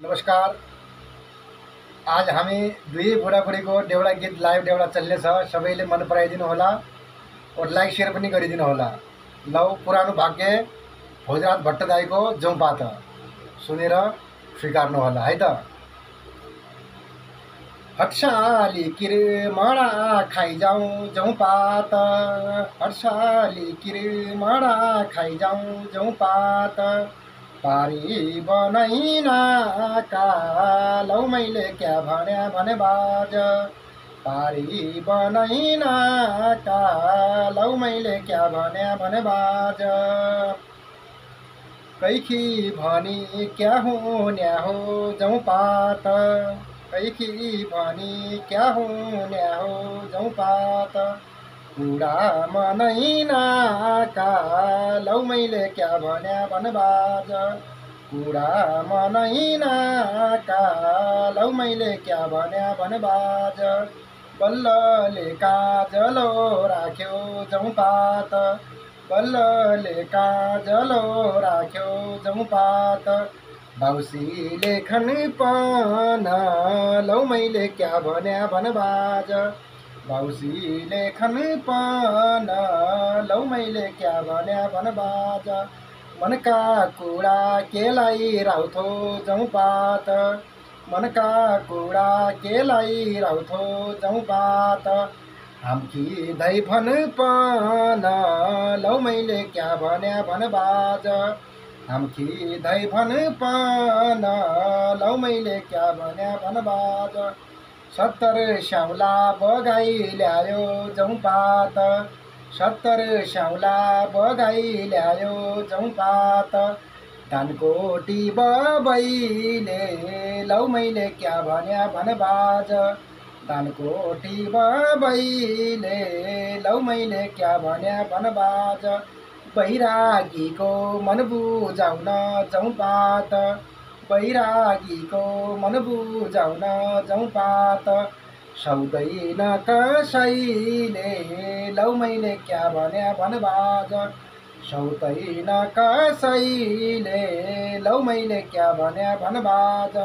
नमस्कार। आज हामी दुई बुढाबुढीको देउडा गीत लाइभ देउडा चल्नेछ। सबैले मन पराइदिनु होला और लाइक सेयर पनि गरिदिनु होला। लौ पुरानो भाग्य भोजराज भट्टराईको जौपात सुनेर स्वीकार्नु होला है त। हटसाली किरमणा खाइजाउँ जौपात, हटसाली किरमणा खाइजाउँ जौपात, पारी बनैना कालौ मैले क्या भन्या भने बाज, पारी बनैना कालौ मैले क्या भन्या भने बाज, कैखी भनी क्या हुन्या हो जौपात, कैखी भनी क्या हुन्या हो जौपात, कुरा मनैना कालौ मैले क्या भन्या भने बाज, कुरा मनैना कालौ मैले क्या भन्या भने बाज, बल्लले काजलो राख्यो जौपात, बल्लले काजलो राख्यो जौपात, बाउसी लेखन पन लौ मैले क्या भन्या भने बाज, बाउसी लेखन पन लौ मैले क्या भन्या भने बाज, मनका कुरा केलाई राउथो जौपात, मनका कुरा केलाई राउथो जौपात, हाम्की दैभन पन लौ मैले क्या भन्या भने बाज, हाम्की दैभन पन लौ मैले क्या भन्या भने बाज, 70 स्याउला बगाई ल्यायो जौपात, 70 स्याउला बगाई ल्यायो जौपात, धानकोटी बबैले लौ मैले क्या भन्या भने बाज, धानकोटी बबैले लौ मैले क्या भन्या भने बाज, बैरागीको मन बुझाउन जौपात, बैरागीको मन बुझाउन जौपात, सौदैन कसैले लौ मैले क्या भन्या भने बाज, सौदैन कसैले लौ मैले क्या भन्या भने बाज।